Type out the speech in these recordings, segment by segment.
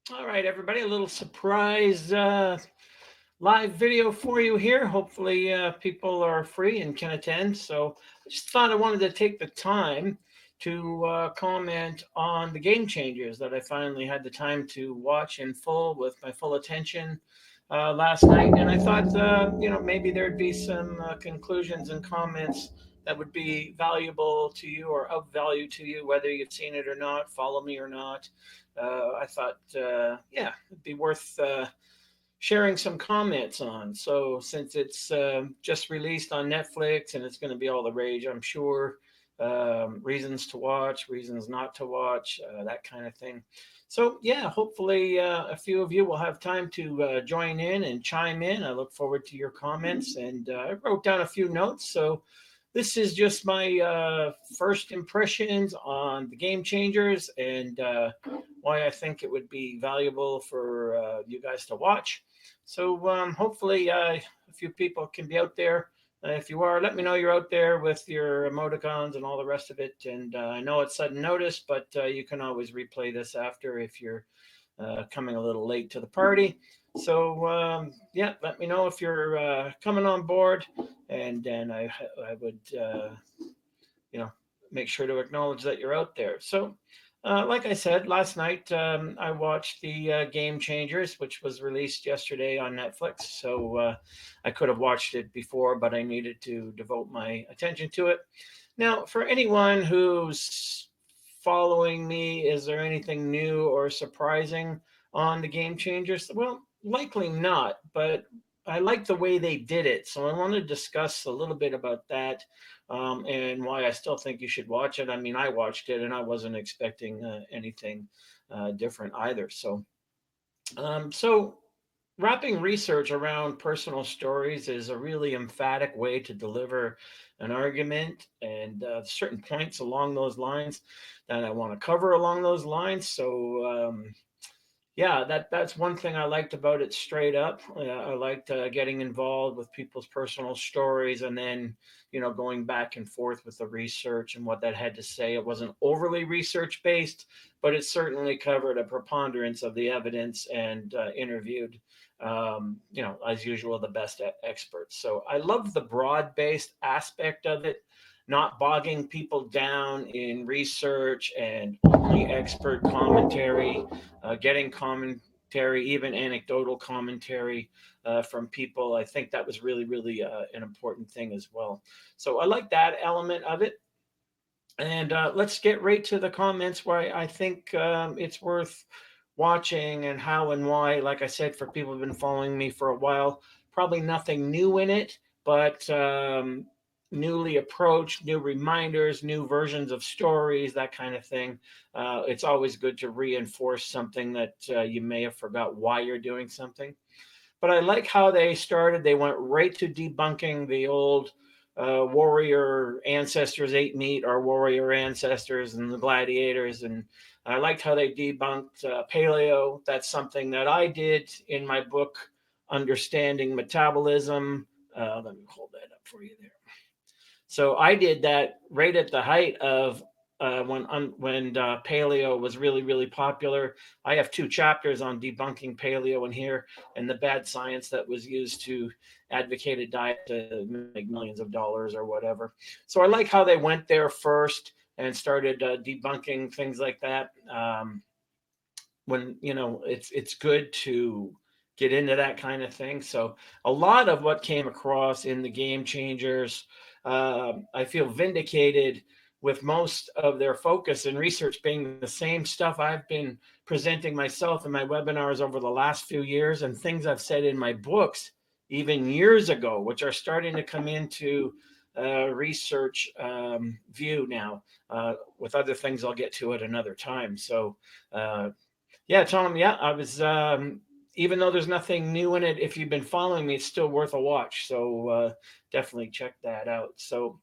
All right, everybody, a little surprise live video for you here. Hopefully, people are free and can attend. So, I just thought I wanted to take the time to comment on the Game Changers that I finally had the time to watch in full with my full attention last night. And I thought, maybe there'd be some conclusions and comments that would be valuable to you or of value to you, whether you've seen it or not, follow me or not. I thought, it'd be worth sharing some comments on. So, since it's just released on Netflix and it's going to be all the rage, I'm sure, reasons to watch, reasons not to watch, that kind of thing. So, yeah, hopefully a few of you will have time to join in and chime in. I look forward to your comments, and I wrote down a few notes. So, this is just my first impressions on the Game Changers and why I think it would be valuable for you guys to watch. So hopefully a few people can be out there. If you are, let me know you're out there with your emoticons and all the rest of it. And I know it's sudden notice, but you can always replay this after if you're coming a little late to the party. So yeah, let me know if you're coming on board, and then I would you know make sure to acknowledge that you're out there. So like I said, last night I watched the Game Changers, which was released yesterday on Netflix. So I could have watched it before, but I needed to devote my attention to it. Now, for anyone who's following me, is there anything new or surprising on the Game Changers? Well, likely not, but I like the way they did it. So I want to discuss a little bit about that and why I still think you should watch it. I mean, I watched it and I wasn't expecting anything different either. So wrapping research around personal stories is a really emphatic way to deliver an argument, and certain points along those lines that I want to cover along those lines. So yeah, that's one thing I liked about it straight up. I liked getting involved with people's personal stories, and then going back and forth with the research and what that had to say. It wasn't overly research based, but it certainly covered a preponderance of the evidence and interviewed, as usual, the best experts. So I love the broad based aspect of it, not bogging people down in research and only expert commentary, getting commentary, even anecdotal commentary from people. I think that was really, really an important thing as well. So I like that element of it. And let's get right to the comments where I think it's worth watching and how and why. Like I said, for people who've been following me for a while, probably nothing new in it, but newly approached, new reminders, new versions of stories, that kind of thing. It's always good to reinforce something that you may have forgot why you're doing something. But I like how they started. They went right to debunking the old warrior ancestors ate meat, or warrior ancestors and the gladiators. And I liked how they debunked paleo. That's something that I did in my book, Understanding Metabolism. Let me hold that up for you there. So I did that right at the height of when paleo was really, really popular. I have two chapters on debunking paleo in here and the bad science that was used to advocate a diet to make millions of dollars or whatever. So I like how they went there first and started debunking things like that. When it's good to get into that kind of thing. So a lot of what came across in the Game Changers, I feel vindicated with most of their focus and research being the same stuff I've been presenting myself in my webinars over the last few years, and things I've said in my books even years ago, which are starting to come into research view now, with other things I'll get to at another time. So yeah, Tom. Yeah, I was. Even though there's nothing new in it, if you've been following me, it's still worth a watch. So definitely check that out. So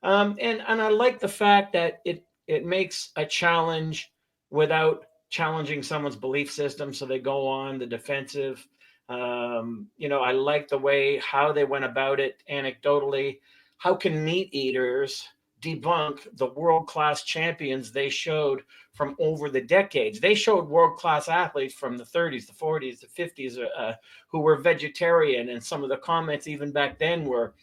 and I like the fact that it makes a challenge without challenging someone's belief system. So they go on the defensive. I like the way how they went about it anecdotally. How can meat eaters debunk the world-class champions they showed from over the decades. They showed world-class athletes from the 30s, the 40s, the 50s, who were vegetarian, and some of the comments even back then were,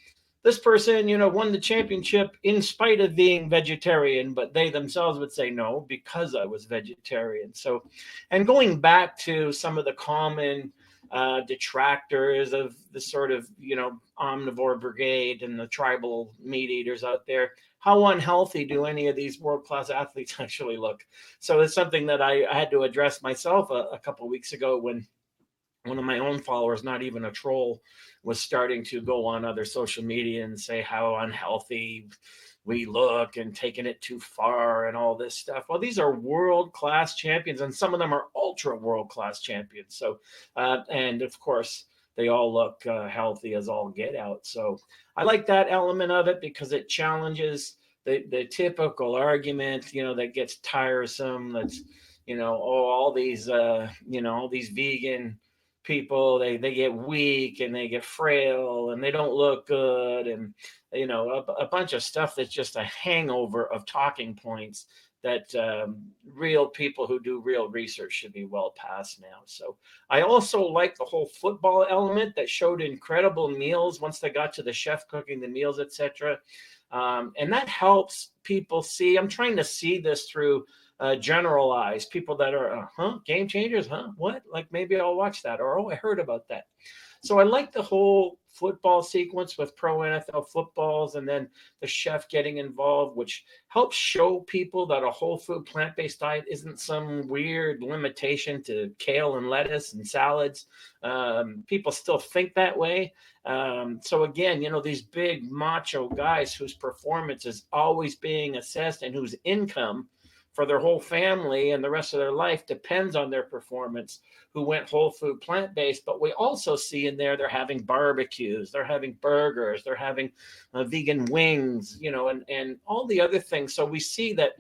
this person, won the championship in spite of being vegetarian, but they themselves would say no, because I was vegetarian. So, and going back to some of the common detractors of the sort of, omnivore brigade and the tribal meat eaters out there, how unhealthy do any of these world class athletes actually look? So it's something that I had to address myself a couple of weeks ago, when one of my own followers, not even a troll, was starting to go on other social media and say how unhealthy we look and taking it too far and all this stuff. Well, these are world class champions, and some of them are ultra world class champions. So, and of course, they all look healthy as all get out. So I like that element of it, because it challenges the typical argument, that gets tiresome. That's, oh, all these vegan people, they get weak and they get frail and they don't look good, and a bunch of stuff that's just a hangover of talking points that real people who do real research should be well past now. So I also like the whole football element that showed incredible meals once they got to the chef cooking the meals, etc. And that helps people see. I'm trying to see this through generalize people that are, game changers, what? Like, maybe I'll watch that, or, oh, I heard about that. So I like the whole football sequence with pro NFL footballs, and then the chef getting involved, which helps show people that a whole food plant-based diet isn't some weird limitation to kale and lettuce and salads. People still think that way. So again, these big macho guys whose performance is always being assessed and whose income for their whole family and the rest of their life depends on their performance, who went whole food plant-based. But we also see in there, they're having barbecues, they're having burgers, they're having vegan wings, and all the other things. So we see that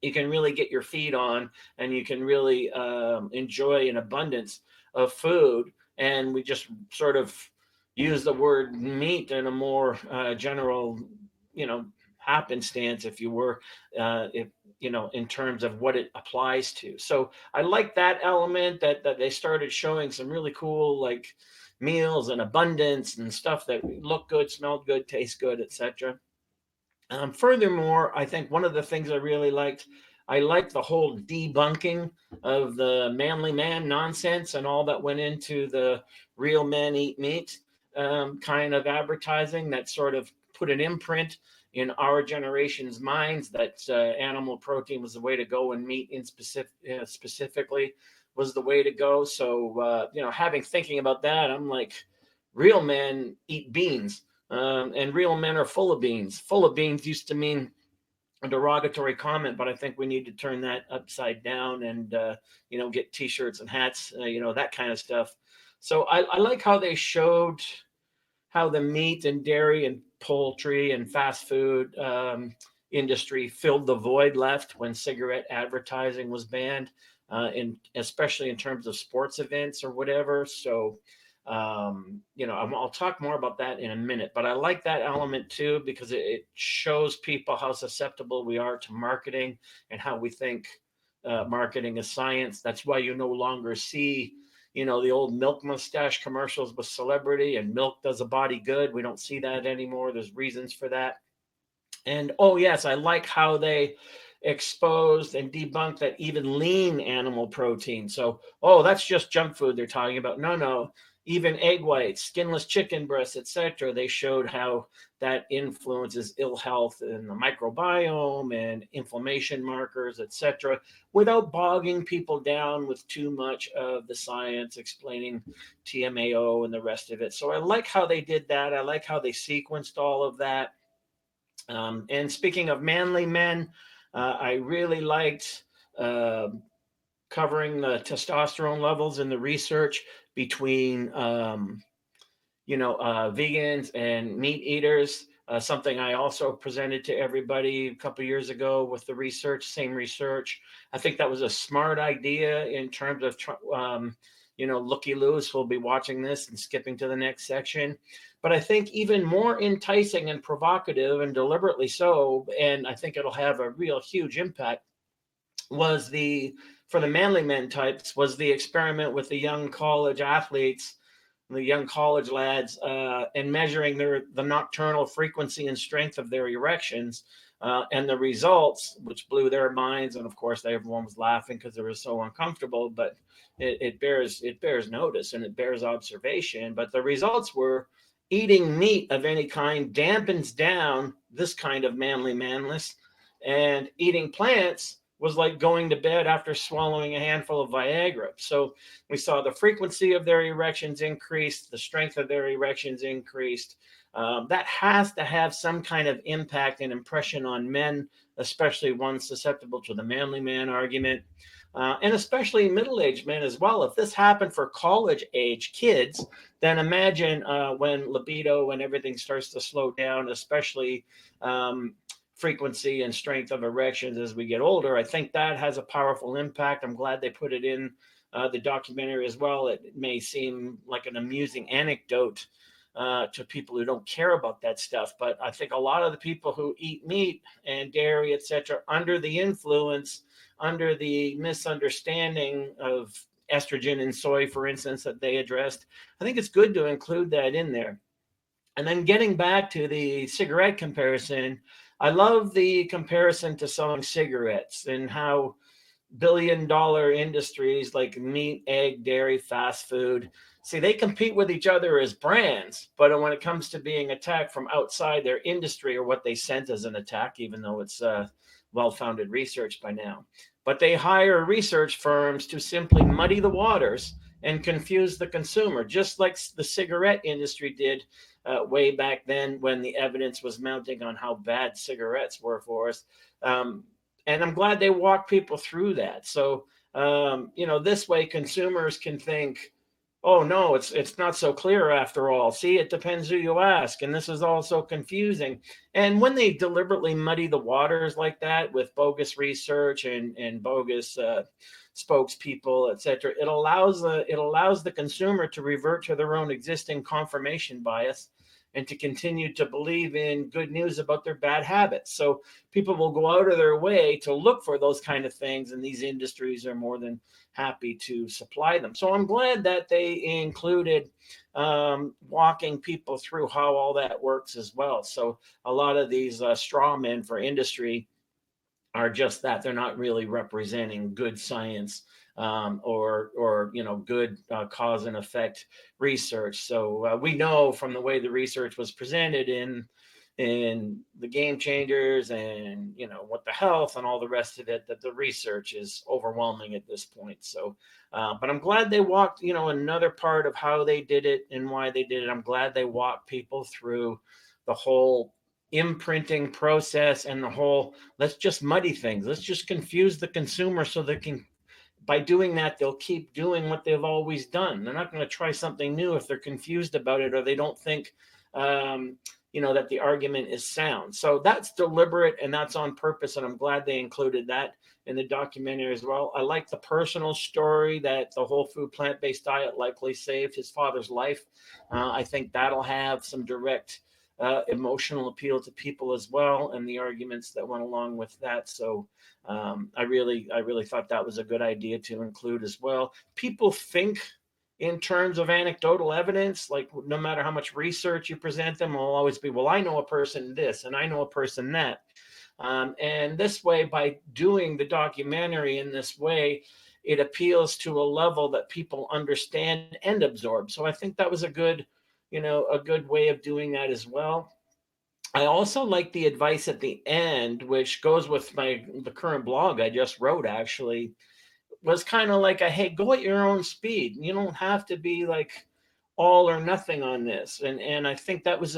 you can really get your feed on, and you can really enjoy an abundance of food. And we just sort of use the word meat in a more general, happenstance, if you were, if in terms of what it applies to. So I like that element, that they started showing some really cool, like, meals and abundance and stuff that look good, smelled good, taste good, etc. Furthermore, I think one of the things I liked the whole debunking of the manly man nonsense and all that went into the real men eat meat kind of advertising, that sort of put an imprint in our generation's minds that animal protein was the way to go, and meat in specifically was the way to go. So, having thinking about that, I'm like, real men eat beans. And real men are full of beans. Full of beans used to mean a derogatory comment, but I think we need to turn that upside down and, get t-shirts and hats, that kind of stuff. So I like how they showed how the meat and dairy and poultry and fast food industry filled the void left when cigarette advertising was banned, especially in terms of sports events or whatever. So, I'll talk more about that in a minute, but I like that element too, because it shows people how susceptible we are to marketing and how we think marketing is science. That's why you no longer see, the old milk mustache commercials with celebrity and milk does a body good. We don't see that anymore. There's reasons for that. And oh, yes, I like how they exposed and debunked that even lean animal protein. So, oh, that's just junk food they're talking about. No, no. Even egg whites, skinless chicken breasts, etc. They showed how that influences ill health and the microbiome and inflammation markers, etc., without bogging people down with too much of the science explaining TMAO and the rest of it. So I like how they did that. I like how they sequenced all of that. And speaking of manly men, I really liked covering the testosterone levels in the research between, vegans and meat eaters. Something I also presented to everybody a couple years ago with the research, same research. I think that was a smart idea in terms of, looky-loos who'll be watching this and skipping to the next section. But I think even more enticing and provocative, and deliberately so, and I think it'll have a real huge impact, was for the manly men types, was the experiment with the young college athletes, the young college lads, and measuring the nocturnal frequency and strength of their erections. And the results, which blew their minds, and of course everyone was laughing because they were so uncomfortable. But it bears notice and it bears observation. But the results were eating meat of any kind dampens down this kind of manly manliness, and eating plants was like going to bed after swallowing a handful of Viagra. So we saw the frequency of their erections increased, the strength of their erections increased. That has to have some kind of impact and impression on men, especially ones susceptible to the manly man argument, and especially middle-aged men as well. If this happened for college-age kids, then imagine when libido and everything starts to slow down, especially frequency and strength of erections as we get older. I think that has a powerful impact. I'm glad they put it in the documentary as well. It may seem like an amusing anecdote to people who don't care about that stuff, but I think a lot of the people who eat meat and dairy, etc., under the influence, under the misunderstanding of estrogen in soy, for instance, that they addressed, I think it's good to include that in there. And then getting back to the cigarette comparison, I love the comparison to selling cigarettes and how billion-dollar industries like meat, egg, dairy, fast food, see, they compete with each other as brands, but when it comes to being attacked from outside their industry, or what they sent as an attack, even though it's well-founded research by now, but they hire research firms to simply muddy the waters and confuse the consumer, just like the cigarette industry did way back then when the evidence was mounting on how bad cigarettes were for us. And I'm glad they walk people through that. So, this way consumers can think, oh no, it's not so clear after all. See, it depends who you ask. And this is all so confusing. And when they deliberately muddy the waters like that with bogus research and bogus spokespeople, etc., it allows the consumer to revert to their own existing confirmation bias and to continue to believe in good news about their bad habits. So people will go out of their way to look for those kind of things, and these industries are more than happy to supply them. So I'm glad that they included walking people through how all that works as well. So a lot of these straw men for industry are just that. They're not really representing good science, or good cause and effect research. So we know from the way the research was presented in the Game Changers and What the Health and all the rest of it, that the research is overwhelming at this point. So but I'm glad they walked another part of how they did it and why they did it. I'm glad they walked people through the whole imprinting process and the whole, let's just muddy things, let's just confuse the consumer so they can, by doing that, they'll keep doing what they've always done. They're not going to try something new if they're confused about it, or they don't think that the argument is sound. So that's deliberate and that's on purpose, and I'm glad they included that in the documentary as well. I like the personal story that the whole food plant-based diet likely saved his father's life. I think that'll have some direct emotional appeal to people as well, and the arguments that went along with that. So I really thought that was a good idea to include as well. People think in terms of anecdotal evidence, like no matter how much research you present them, will always be, well, I know a person this and I know a person that. And this way, by doing the documentary in this way, it appeals to a level that people understand and absorb. So I think that was a good way of doing that as well. I also like the advice at the end, which goes with the current blog I just wrote, actually, was kind of like hey, go at your own speed. You don't have to be like all or nothing on this. And I think that was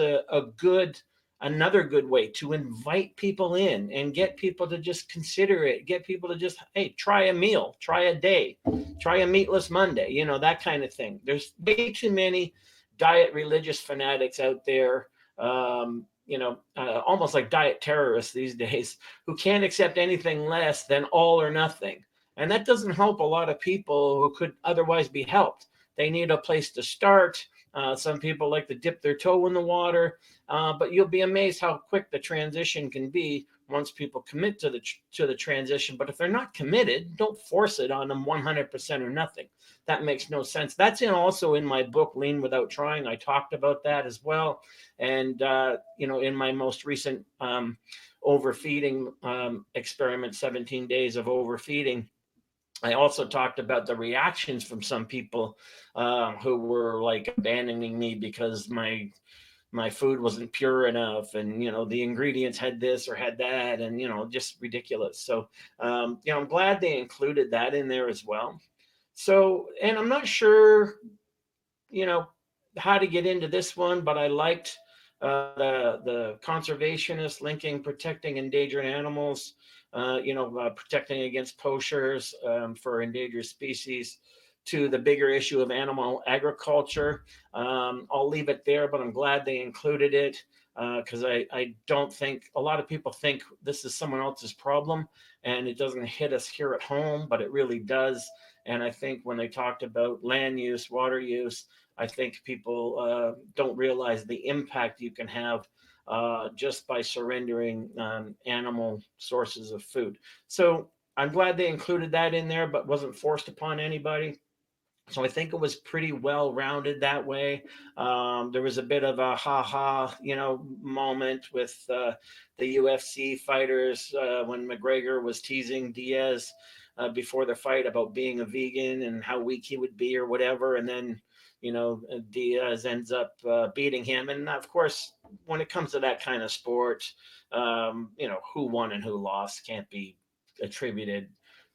another good way to invite people in and get people to just consider it, get people to just, hey, try a meal, try a day, try a meatless Monday, that kind of thing. There's way too many diet religious fanatics out there, almost like diet terrorists these days, who can't accept anything less than all or nothing. And that doesn't help a lot of people who could otherwise be helped. They need a place to start. Some people like to dip their toe in the water, but you'll be amazed how quick the transition can be once people commit to the transition. But if they're not committed, don't force it on them 100% or nothing. That makes no sense. That's also in my book, Lean Without Trying. I talked about that as well. And in my most recent overfeeding experiment, 17 days of overfeeding, I also talked about the reactions from some people who were like abandoning me because my food wasn't pure enough, and the ingredients had this or had that, and just ridiculous. So I'm glad they included that in there as well. So, and I'm not sure you know how to get into this one, but I liked the conservationist linking protecting endangered animals, protecting against poachers for endangered species, to the bigger issue of animal agriculture. I'll leave it there, but I'm glad they included it because I don't think a lot of people think this is someone else's problem and it doesn't hit us here at home, but it really does. And I think when they talked about land use, water use, I think people don't realize the impact you can have just by surrendering animal sources of food. So I'm glad they included that in there, but wasn't forced upon anybody. So I think it was pretty well rounded that way. There was a bit of a ha ha, moment with the UFC fighters when McGregor was teasing Diaz before the fight about being a vegan and how weak he would be or whatever, and then Diaz ends up beating him. And of course, when it comes to that kind of sport, who won and who lost can't be attributed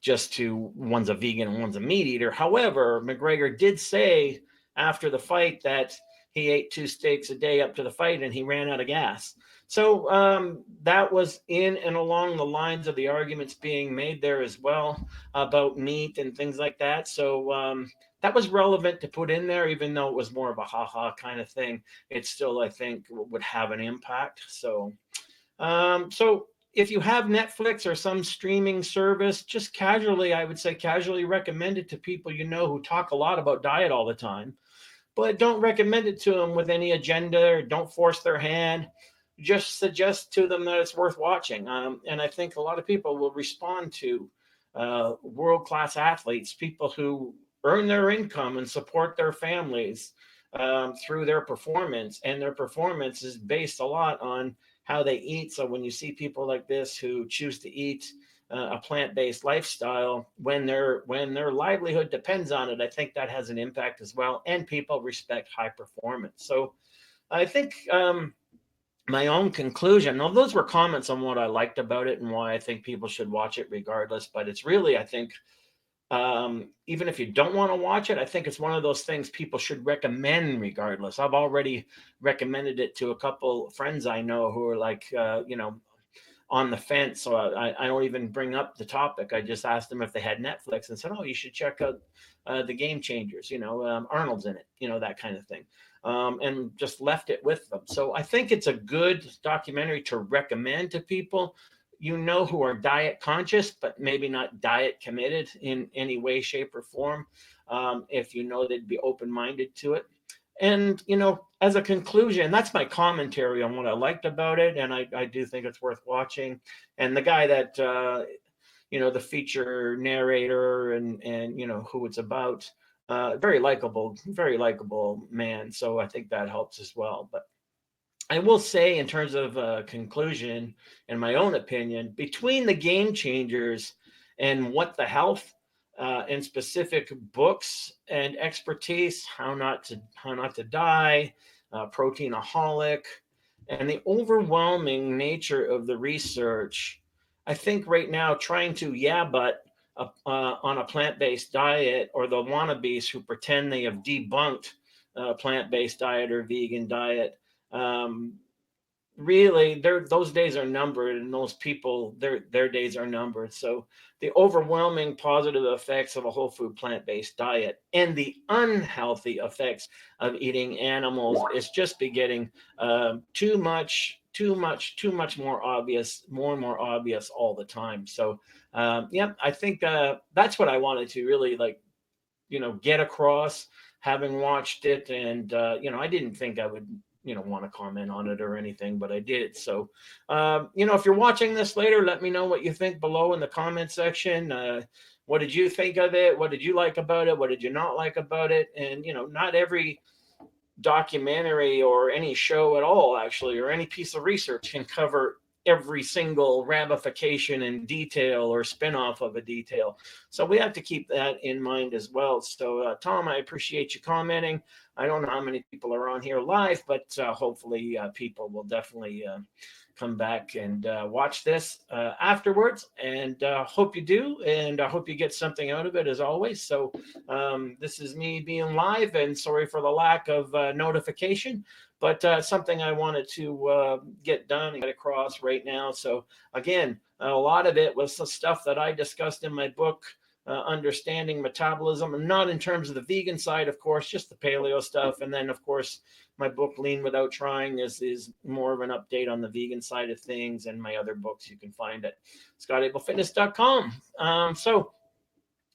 just to one's a vegan and one's a meat eater. However, McGregor did say after the fight that he ate 2 steaks a day up to the fight and he ran out of gas. So that was in and along the lines of the arguments being made there as well about meat and things like that. So that was relevant to put in there, even though it was more of a ha-ha kind of thing. It still, I think, would have an impact. So if you have Netflix or some streaming service, just casually, I would say casually recommend it to people who talk a lot about diet all the time, but don't recommend it to them with any agenda or don't force their hand. Just suggest to them that it's worth watching. And I think a lot of people will respond to world-class athletes, people who earn their income and support their families through their performance. And their performance is based a lot on how they eat. So when you see people like this who choose to eat a plant-based lifestyle when their livelihood depends on it, I think that has an impact as well. And people respect high performance. So I think my own conclusion, now those were comments on what I liked about it and why I think people should watch it regardless. But it's really, I think, even if you don't want to watch it, I think it's one of those things people should recommend regardless. I've already recommended it to a couple friends I know who are like, on the fence. So I don't even bring up the topic. I just asked them if they had Netflix and said, oh, you should check out the Game Changers, Arnold's in it, that kind of thing. And just left it with them. So I think it's a good documentary to recommend to people, who are diet conscious, but maybe not diet committed in any way, shape, or form. If they'd be open-minded to it. And, as a conclusion, that's my commentary on what I liked about it. And I do think it's worth watching. And the guy that, the feature narrator and who it's about, very likable man. So I think that helps as well. But I will say, in terms of conclusion, in my own opinion, between the Game Changers and What the Health, and specific books and expertise, how not to die, Proteinaholic, and the overwhelming nature of the research, I think right now trying to on a plant-based diet, or the wannabes who pretend they have debunked plant-based diet or vegan diet, really, those days are numbered, and those people, their days are numbered. So the overwhelming positive effects of a whole food plant-based diet and the unhealthy effects of eating animals is just beginning too much more obvious, more and more obvious all the time. So yeah, I think that's what I wanted to really, like, get across, having watched it. And I didn't think I would want to comment on it or anything, but I did. So if you're watching this later, let me know what you think below in the comment section. What did you think of it? What did you like about it? What did you not like about it? And not every documentary or any show at all, actually, or any piece of research can cover every single ramification and detail or spin-off of a detail. So we have to keep that in mind as well. So Tom, I appreciate you commenting. I don't know how many people are on here live, but hopefully people will definitely come back and watch this afterwards. And hope you do, and I hope you get something out of it as always. So this is me being live, and sorry for the lack of notification, but something I wanted to get done and get across right now. So again, a lot of it was the stuff that I discussed in my book, Understanding Metabolism, and not in terms of the vegan side, of course, just the paleo stuff. And then, of course, my book Lean Without Trying is more of an update on the vegan side of things, and my other books you can find at scottabelfitness.com. So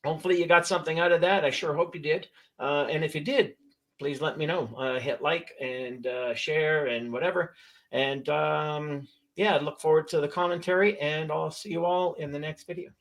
hopefully you got something out of that. I sure hope you did. And if you did, please let me know. Hit like and share and whatever. And yeah, look forward to the commentary, and I'll see you all in the next video.